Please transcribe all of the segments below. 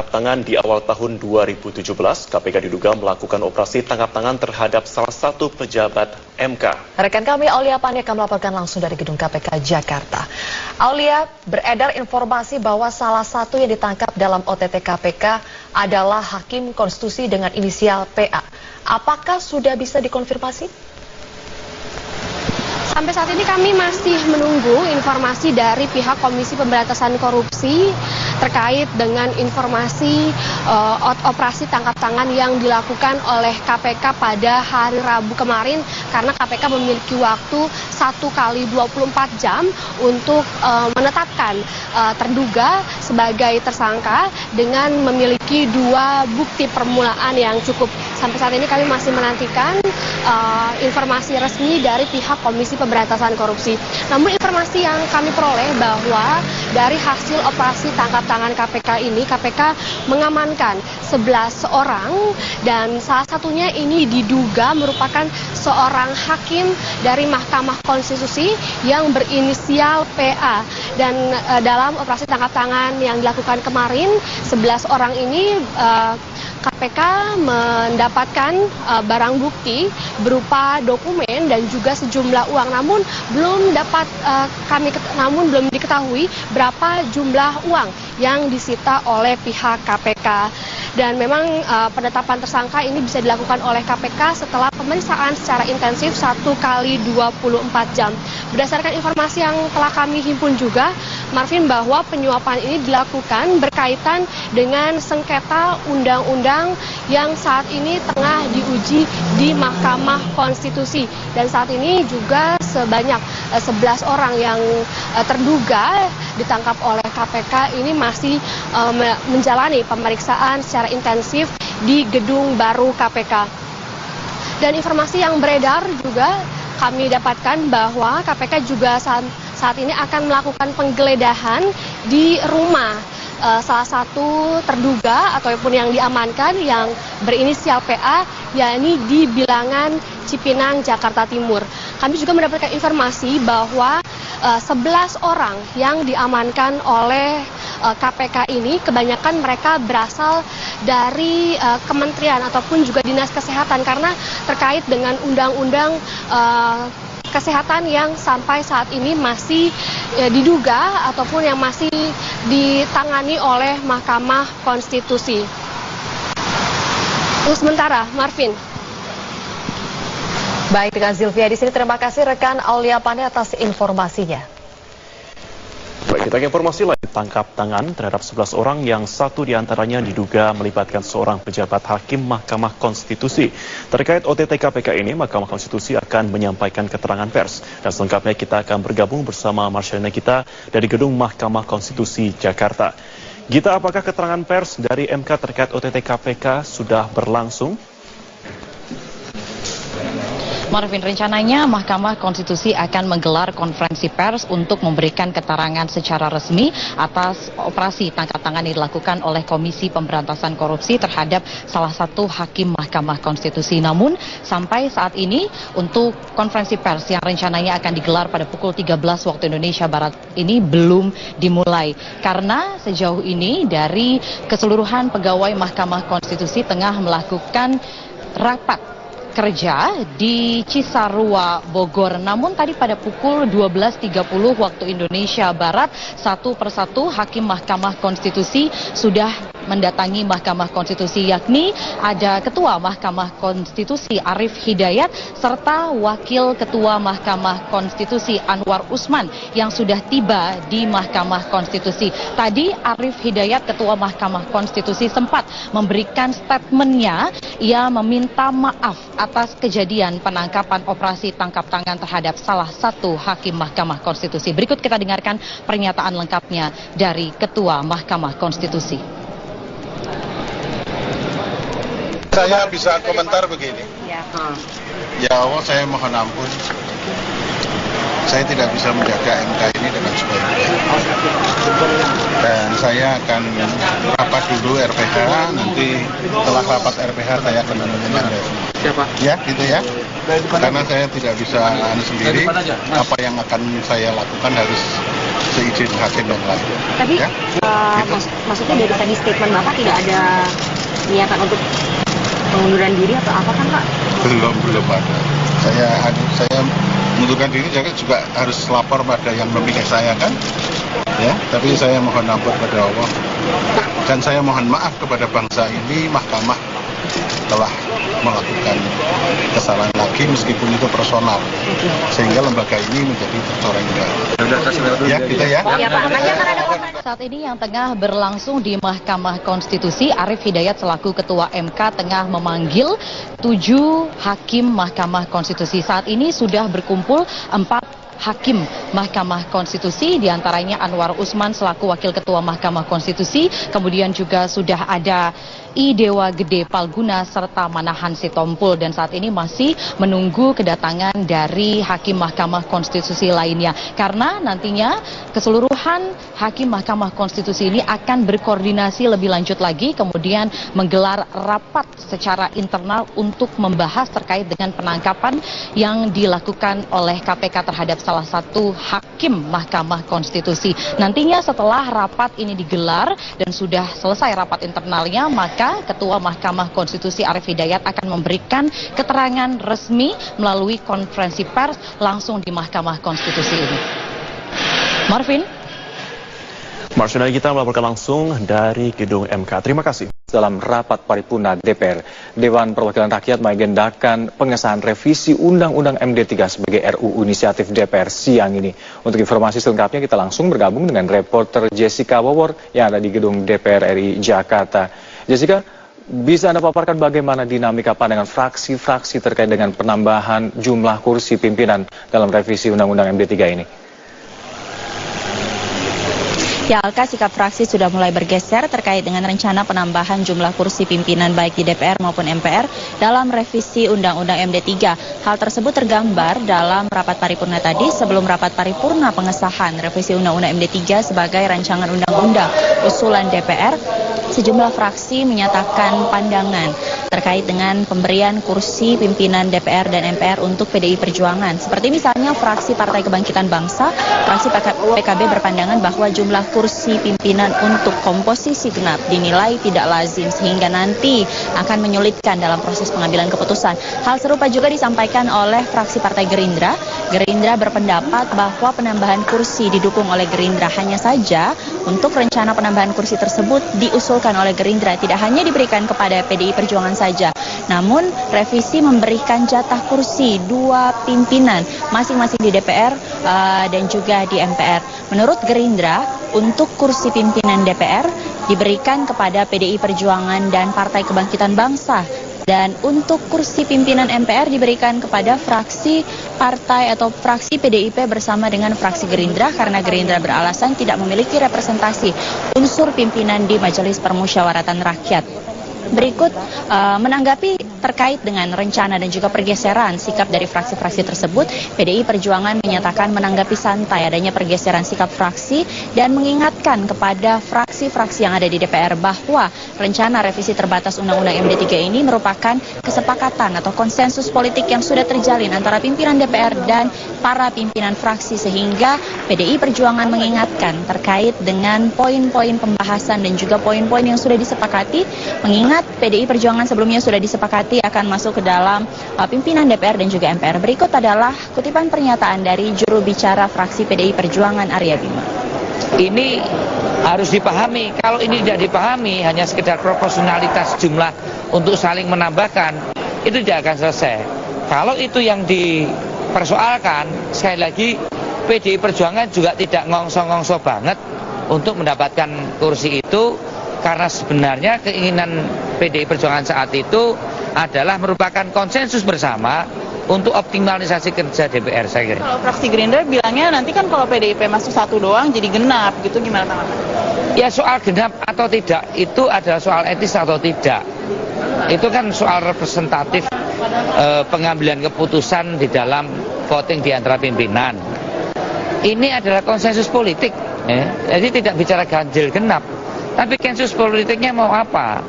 tangkap tangan di awal tahun 2017, KPK diduga melakukan operasi tangkap tangan terhadap salah satu pejabat MK. Rekan kami Aulia Pani akan melaporkan langsung dari gedung KPK Jakarta. Aulia, beredar informasi bahwa salah satu yang ditangkap dalam OTT KPK adalah Hakim Konstitusi dengan inisial PA. Apakah sudah bisa dikonfirmasi? Sampai saat ini kami masih menunggu informasi dari pihak Komisi Pemberantasan Korupsi terkait dengan informasi operasi tangkap tangan yang dilakukan oleh KPK pada hari Rabu kemarin, karena KPK memiliki waktu 1 kali 24 jam untuk menetapkan terduga sebagai tersangka dengan memiliki 2 bukti permulaan yang cukup. Sampai saat ini kami masih menantikan informasi resmi dari pihak Komisi Pemberantasan Korupsi. Namun informasi yang kami peroleh bahwa dari hasil operasi tangkap tangan KPK ini, KPK mengamankan 11 orang dan salah satunya ini diduga merupakan seorang hakim dari Mahkamah Konstitusi yang berinisial PA. Dan dalam operasi tangkap tangan yang dilakukan kemarin, 11 orang ini KPK mendapatkan barang bukti berupa dokumen dan juga sejumlah uang. Namun belum diketahui berapa jumlah uang yang disita oleh pihak KPK. Dan memang penetapan tersangka ini bisa dilakukan oleh KPK setelah pemeriksaan secara intensif 1 kali 24 jam. Berdasarkan informasi yang telah kami himpun juga, Marvin, bahwa penyuapan ini dilakukan berkaitan dengan sengketa undang-undang yang saat ini tengah diuji di Mahkamah Konstitusi. Dan saat ini juga sebanyak 11 orang yang terduga ditangkap oleh KPK ini masih menjalani pemeriksaan secara intensif di gedung baru KPK. Dan informasi yang beredar juga kami dapatkan bahwa KPK juga saat ini akan melakukan penggeledahan di rumah salah satu terduga ataupun yang diamankan yang berinisial PA, yakni di Bilangan Cipinang, Jakarta Timur. Kami juga mendapatkan informasi bahwa 11 orang yang diamankan oleh KPK ini kebanyakan mereka berasal dari kementerian ataupun juga dinas kesehatan, karena terkait dengan undang-undang kesehatan yang sampai saat ini masih diduga ataupun yang masih ditangani oleh Mahkamah Konstitusi. Untuk sementara, Marvin. Baik, dengan Zilvia di sini, terima kasih rekan Aulia Pani atas informasinya. Baik, kita ke informasi lain. Tangkap tangan terhadap 11 orang yang satu diantaranya diduga melibatkan seorang pejabat hakim Mahkamah Konstitusi. Terkait OTT KPK ini, Mahkamah Konstitusi akan menyampaikan keterangan pers. Dan selengkapnya kita akan bergabung bersama Marcelina kita dari gedung Mahkamah Konstitusi Jakarta. Gita, apakah keterangan pers dari MK terkait OTT KPK sudah berlangsung? Marvin, rencananya Mahkamah Konstitusi akan menggelar konferensi pers untuk memberikan keterangan secara resmi atas operasi tangkap tangan yang dilakukan oleh Komisi Pemberantasan Korupsi terhadap salah satu hakim Mahkamah Konstitusi. Namun sampai saat ini untuk konferensi pers yang rencananya akan digelar pada pukul 13 waktu Indonesia Barat ini belum dimulai. Karena sejauh ini dari keseluruhan pegawai Mahkamah Konstitusi tengah melakukan rapat kerja di Cisarua, Bogor. Namun tadi pada pukul 12.30 waktu Indonesia Barat, satu persatu hakim Mahkamah Konstitusi sudah mendatangi Mahkamah Konstitusi, yakni ada Ketua Mahkamah Konstitusi Arief Hidayat serta Wakil Ketua Mahkamah Konstitusi Anwar Usman yang sudah tiba di Mahkamah Konstitusi. Tadi Arief Hidayat, Ketua Mahkamah Konstitusi, sempat memberikan statementnya. Ia meminta maaf atas kejadian penangkapan operasi tangkap tangan terhadap salah satu hakim Mahkamah Konstitusi. Berikut kita dengarkan pernyataan lengkapnya dari Ketua Mahkamah Konstitusi. Saya bisa komentar begini. Ya Allah, saya mohon ampun. Saya tidak bisa menjaga MK ini dengan sebaik-baiknya. Dan saya akan rapat dulu RPH, nanti setelah rapat RPH saya akan menanyakan dari siapa? Ya, gitu ya. Karena saya tidak bisa sendiri, apa yang akan saya lakukan harus seizin hakim yang lain. Tapi ya? Gitu. maksudnya dari tadi statement Bapak tidak ada niatan untuk pengunduran diri atau apa kan Pak? Belum ada. Saya mengundurkan diri juga harus lapor pada yang memilih saya kan, ya. Tapi saya mohon ampun pada Allah dan saya mohon maaf kepada bangsa ini. Mahkamah telah melakukan kesalahan lagi meskipun itu personal, sehingga lembaga ini menjadi tercoreng. Ya, kita ya. Saat ini yang tengah berlangsung di Mahkamah Konstitusi, Arief Hidayat selaku Ketua MK tengah memanggil 7 hakim Mahkamah Konstitusi. Saat ini sudah berkumpul 4 hakim Mahkamah Konstitusi, diantaranya Anwar Usman selaku Wakil Ketua Mahkamah Konstitusi, kemudian juga sudah ada I Dewa Gede Palguna serta Manahan Sitompul, dan saat ini masih menunggu kedatangan dari hakim Mahkamah Konstitusi lainnya, karena nantinya keseluruhan hakim Mahkamah Konstitusi ini akan berkoordinasi lebih lanjut lagi, kemudian menggelar rapat secara internal untuk membahas terkait dengan penangkapan yang dilakukan oleh KPK terhadap salah satu hakim Mahkamah Konstitusi. Nantinya setelah rapat ini digelar dan sudah selesai rapat internalnya, maka Ketua Mahkamah Konstitusi Arief Hidayat akan memberikan keterangan resmi melalui konferensi pers langsung di Mahkamah Konstitusi ini. Marvin. Marsuna kita melaporkan langsung dari gedung MK. Terima kasih. Dalam rapat paripurna DPR, Dewan Perwakilan Rakyat mengagendakan pengesahan revisi Undang-Undang MD3 sebagai RUU inisiatif DPR siang ini. Untuk informasi selengkapnya kita langsung bergabung dengan reporter Jessica Wawor yang ada di gedung DPR RI Jakarta. Jessica, bisa Anda paparkan bagaimana dinamika pandangan fraksi-fraksi terkait dengan penambahan jumlah kursi pimpinan dalam revisi Undang-Undang MD3 ini? Ya, Alka, sikap fraksi sudah mulai bergeser terkait dengan rencana penambahan jumlah kursi pimpinan baik di DPR maupun MPR dalam revisi Undang-Undang MD3. Hal tersebut tergambar dalam rapat paripurna tadi sebelum rapat paripurna pengesahan revisi Undang-Undang MD3 sebagai rancangan undang-undang usulan DPR. Sejumlah fraksi menyatakan pandangan terkait dengan pemberian kursi pimpinan DPR dan MPR untuk PDI Perjuangan. Seperti misalnya fraksi Partai Kebangkitan Bangsa, fraksi PKB berpandangan bahwa jumlah kursi pimpinan untuk komposisi genap dinilai tidak lazim sehingga nanti akan menyulitkan dalam proses pengambilan keputusan. Hal serupa juga disampaikan oleh fraksi Partai Gerindra. Gerindra berpendapat bahwa penambahan kursi didukung oleh Gerindra, hanya saja untuk rencana penambahan kursi tersebut diusulkan oleh Gerindra tidak hanya diberikan kepada PDI Perjuangan saja, namun revisi memberikan jatah kursi 2 pimpinan masing-masing di DPR dan juga di MPR. Menurut Gerindra, untuk kursi pimpinan DPR diberikan kepada PDI Perjuangan dan Partai Kebangkitan Bangsa. Dan untuk kursi pimpinan MPR diberikan kepada fraksi partai atau fraksi PDIP bersama dengan fraksi Gerindra karena Gerindra beralasan tidak memiliki representasi unsur pimpinan di Majelis Permusyawaratan Rakyat. Berikut menanggapi terkait dengan rencana dan juga pergeseran sikap dari fraksi-fraksi tersebut, PDI Perjuangan menyatakan menanggapi santai adanya pergeseran sikap fraksi dan mengingatkan kepada fraksi-fraksi yang ada di DPR bahwa rencana revisi terbatas Undang-Undang MD3 ini merupakan kesepakatan atau konsensus politik yang sudah terjalin antara pimpinan DPR dan para pimpinan fraksi, sehingga PDI Perjuangan mengingatkan terkait dengan poin-poin pembahasan dan juga poin-poin yang sudah disepakati, mengingat PDI Perjuangan sebelumnya sudah disepakati akan masuk ke dalam pimpinan DPR dan juga MPR. Berikut adalah kutipan pernyataan dari juru bicara fraksi PDI Perjuangan Arya Bima. Ini harus dipahami, kalau ini tidak dipahami hanya sekedar proporsionalitas jumlah untuk saling menambahkan, itu tidak akan selesai. Kalau itu yang dipersoalkan, sekali lagi PDI Perjuangan juga tidak ngongso-ngongso banget untuk mendapatkan kursi itu, karena sebenarnya keinginan PDI Perjuangan saat itu adalah merupakan konsensus bersama untuk optimalisasi kerja DPR, saya kira. Kalau fraksi Gerindra bilangnya nanti kan kalau PDIP masuk 1 doang jadi genap, gitu gimana tanggapan? Ya, soal genap atau tidak itu adalah soal etis atau tidak. Itu kan soal representatif pengambilan keputusan di dalam voting di antara pimpinan. Ini adalah konsensus politik, jadi tidak bicara ganjil genap. Tapi konsensus politiknya mau apa?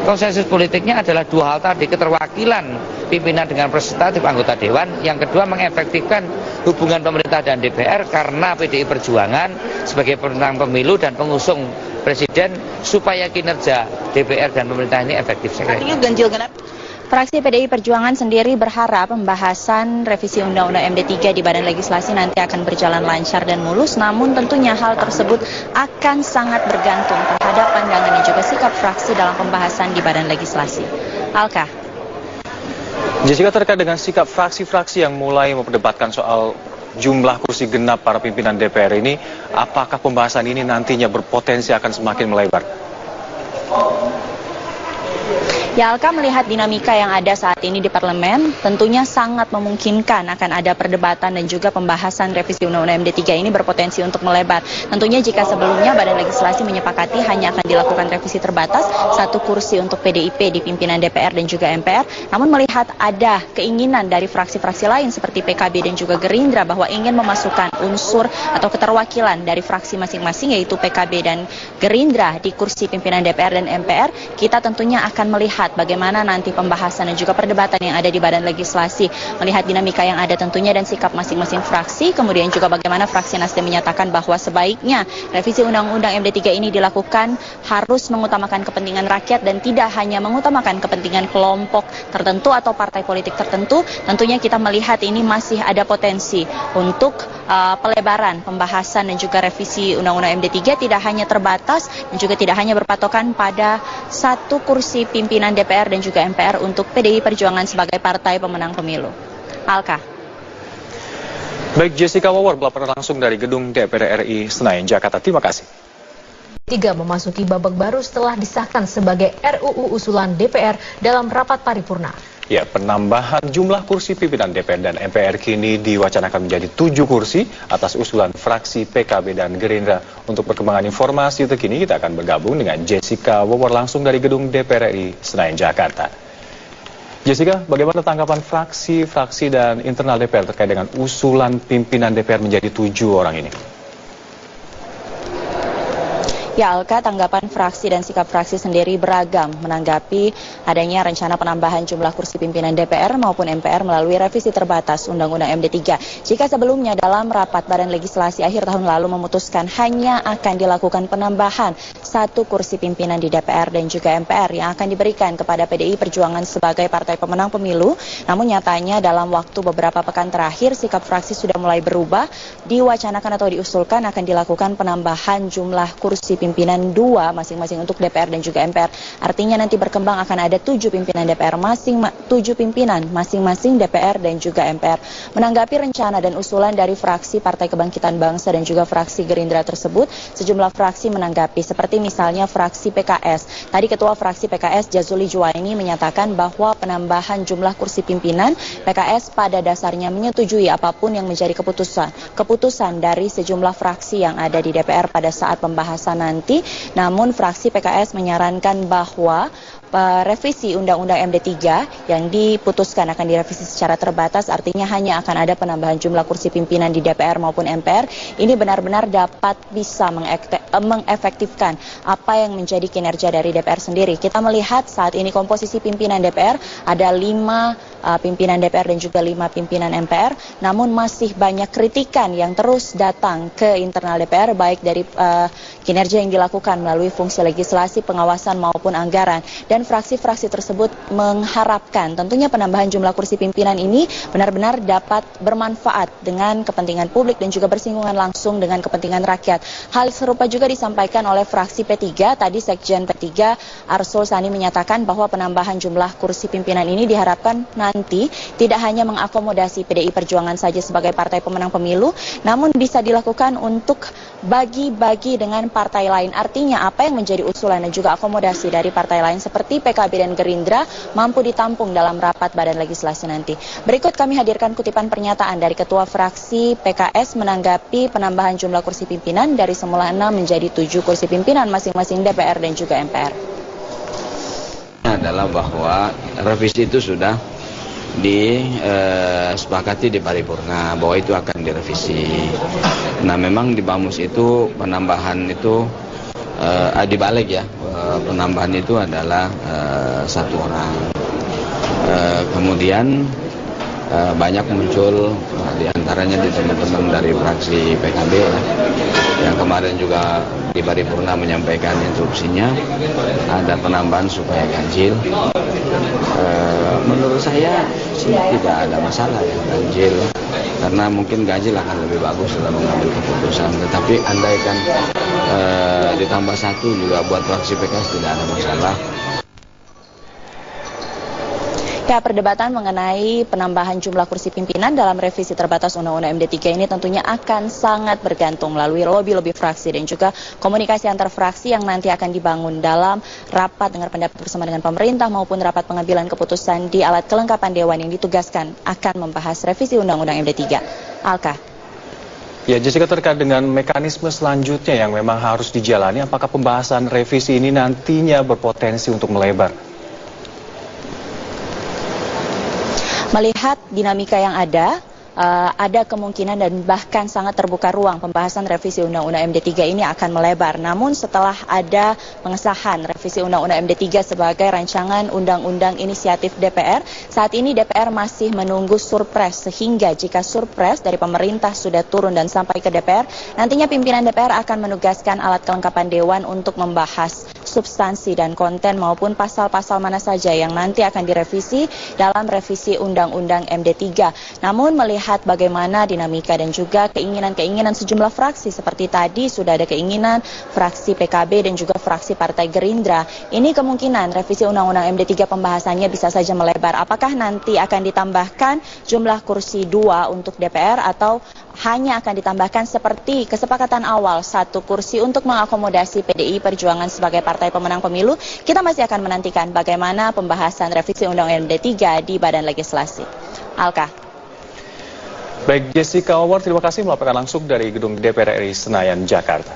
Konsensus politiknya adalah 2 hal tadi, keterwakilan pimpinan dengan representatif anggota dewan. Yang kedua, mengefektifkan hubungan pemerintah dan DPR karena PDI Perjuangan sebagai pemenang pemilu dan pengusung presiden supaya kinerja DPR dan pemerintah ini efektif. Artinya ganjil genap. Fraksi PDI Perjuangan sendiri berharap pembahasan revisi Undang-Undang MD3 di Badan Legislasi nanti akan berjalan lancar dan mulus, namun tentunya hal tersebut akan sangat bergantung terhadap pandangan dan juga sikap fraksi dalam pembahasan di Badan Legislasi. Alka. Jessica, terkait dengan sikap fraksi-fraksi yang mulai memperdebatkan soal jumlah kursi genap para pimpinan DPR ini, apakah pembahasan ini nantinya berpotensi akan semakin melebar? Ya, Alka, melihat dinamika yang ada saat ini di parlemen, tentunya sangat memungkinkan akan ada perdebatan dan juga pembahasan revisi Undang-Undang MD3 ini berpotensi untuk melebar. Tentunya jika sebelumnya Badan Legislasi menyepakati hanya akan dilakukan revisi terbatas, 1 kursi untuk PDIP di pimpinan DPR dan juga MPR, namun melihat ada keinginan dari fraksi-fraksi lain seperti PKB dan juga Gerindra bahwa ingin memasukkan unsur atau keterwakilan dari fraksi masing-masing yaitu PKB dan Gerindra di kursi pimpinan DPR dan MPR, kita tentunya akan melihat bagaimana nanti pembahasan dan juga perdebatan yang ada di Badan Legislasi, melihat dinamika yang ada tentunya dan sikap masing-masing fraksi, kemudian juga bagaimana fraksi Nasdem menyatakan bahwa sebaiknya revisi Undang-Undang MD3 ini dilakukan harus mengutamakan kepentingan rakyat dan tidak hanya mengutamakan kepentingan kelompok tertentu atau partai politik tertentu. Tentunya kita melihat ini masih ada potensi untuk pelebaran pembahasan dan juga revisi Undang-Undang MD3 tidak hanya terbatas dan juga tidak hanya berpatokan pada 1 kursi pimpinan DPR dan juga MPR untuk PDI Perjuangan sebagai partai pemenang pemilu. Alka. Baik, Jessica Wawor melaporkan langsung dari gedung DPR RI Senayan, Jakarta. Terima kasih. 3 memasuki babak baru setelah disahkan sebagai RUU usulan DPR dalam rapat paripurna. Ya, penambahan jumlah kursi pimpinan DPR dan MPR kini diwacanakan menjadi 7 kursi atas usulan fraksi PKB dan Gerindra. Untuk perkembangan informasi terkini kita akan bergabung dengan Jessica Wawor langsung dari gedung DPR RI Senayan, Jakarta. Jessica, bagaimana tanggapan fraksi dan internal DPR terkait dengan usulan pimpinan DPR menjadi 7 orang ini? Ya, Alka, tanggapan fraksi dan sikap fraksi sendiri beragam menanggapi adanya rencana penambahan jumlah kursi pimpinan DPR maupun MPR melalui revisi terbatas Undang-Undang MD3. Jika sebelumnya dalam rapat Badan Legislasi akhir tahun lalu memutuskan hanya akan dilakukan penambahan 1 kursi pimpinan di DPR dan juga MPR yang akan diberikan kepada PDI Perjuangan sebagai partai pemenang pemilu, namun nyatanya dalam waktu beberapa pekan terakhir sikap fraksi sudah mulai berubah, diwacanakan atau diusulkan akan dilakukan penambahan jumlah kursi pimpinan 2 masing-masing untuk DPR dan juga MPR. Artinya nanti berkembang akan ada 7 pimpinan DPR 7 pimpinan masing-masing DPR dan juga MPR. Menanggapi rencana dan usulan dari fraksi Partai Kebangkitan Bangsa dan juga fraksi Gerindra tersebut, sejumlah fraksi menanggapi seperti misalnya fraksi PKS. Tadi Ketua Fraksi PKS Jazuli Juwaini menyatakan bahwa penambahan jumlah kursi pimpinan PKS pada dasarnya menyetujui apapun yang menjadi keputusan dari sejumlah fraksi yang ada di DPR pada saat pembahasan nanti. Namun fraksi PKS menyarankan bahwa revisi Undang-Undang MD3 yang diputuskan akan direvisi secara terbatas, artinya hanya akan ada penambahan jumlah kursi pimpinan di DPR maupun MPR. Ini benar-benar dapat bisa mengefektifkan apa yang menjadi kinerja dari DPR sendiri. Kita melihat saat ini komposisi pimpinan DPR ada 5 pimpinan DPR dan juga 5 pimpinan MPR, namun masih banyak kritikan yang terus datang ke internal DPR baik dari kinerja yang dilakukan melalui fungsi legislasi, pengawasan maupun anggaran. Dan fraksi-fraksi tersebut mengharapkan tentunya penambahan jumlah kursi pimpinan ini benar-benar dapat bermanfaat dengan kepentingan publik dan juga bersinggungan langsung dengan kepentingan rakyat. Hal serupa juga disampaikan oleh fraksi P3. Tadi Sekjen P3 Arsul Sani menyatakan bahwa penambahan jumlah kursi pimpinan ini diharapkan nanti tidak hanya mengakomodasi PDI Perjuangan saja sebagai partai pemenang pemilu, namun bisa dilakukan untuk bagi-bagi dengan partai lain. Artinya apa yang menjadi usulan dan juga akomodasi dari partai lain seperti PKB dan Gerindra mampu ditampung dalam rapat Badan Legislasi nanti. Berikut kami hadirkan kutipan pernyataan dari Ketua Fraksi PKS menanggapi penambahan jumlah kursi pimpinan dari semula 6 menjadi 7 kursi pimpinan masing-masing DPR dan juga MPR. Adalah bahwa revisi itu sudah disepakati di paripurna bahwa itu akan direvisi. Nah, memang di Bamus itu penambahan itu dibalik ya, penambahan itu adalah 1 orang. Kemudian banyak muncul diantaranya di teman-teman dari fraksi PKB yang kemarin juga di paripurna menyampaikan instruksinya ada penambahan supaya ganjil. Menurut saya sih tidak ada masalah ya ganjil, karena mungkin ganjil akan lebih bagus dalam mengambil keputusan. Tetapi andaikan ditambah satu juga buat fraksi PKS tidak ada masalah. Ya, perdebatan mengenai penambahan jumlah kursi pimpinan dalam revisi terbatas Undang-Undang MD3 ini tentunya akan sangat bergantung melalui lobby-lobby fraksi dan juga komunikasi antar fraksi yang nanti akan dibangun dalam rapat dengar pendapat bersama dengan pemerintah maupun rapat pengambilan keputusan di alat kelengkapan Dewan yang ditugaskan akan membahas revisi Undang-Undang MD3. Alka. Ya, Jessica, terkait dengan mekanisme selanjutnya yang memang harus dijalani, apakah pembahasan revisi ini nantinya berpotensi untuk melebar? Melihat dinamika yang ada kemungkinan dan bahkan sangat terbuka ruang pembahasan revisi Undang-Undang MD3 ini akan melebar. Namun setelah ada pengesahan revisi Undang-Undang MD3 sebagai rancangan Undang-Undang Inisiatif DPR, saat ini DPR masih menunggu surpres, sehingga jika surpres dari pemerintah sudah turun dan sampai ke DPR, nantinya pimpinan DPR akan menugaskan alat kelengkapan Dewan untuk membahas substansi dan konten maupun pasal-pasal mana saja yang nanti akan direvisi dalam revisi Undang-Undang MD3. Namun melihat bagaimana dinamika dan juga keinginan-keinginan sejumlah fraksi, seperti tadi sudah ada keinginan fraksi PKB dan juga fraksi Partai Gerindra, ini kemungkinan revisi Undang-Undang MD3 pembahasannya bisa saja melebar. Apakah nanti akan ditambahkan jumlah kursi 2 untuk DPR atau hanya akan ditambahkan seperti kesepakatan awal 1 kursi untuk mengakomodasi PDI Perjuangan sebagai partai pemenang pemilu? Kita masih akan menantikan bagaimana pembahasan revisi Undang-Undang MD3 di Badan Legislasi. Alka. Baik, Jessica Howard, terima kasih melaporkan langsung dari gedung DPR RI Senayan, Jakarta.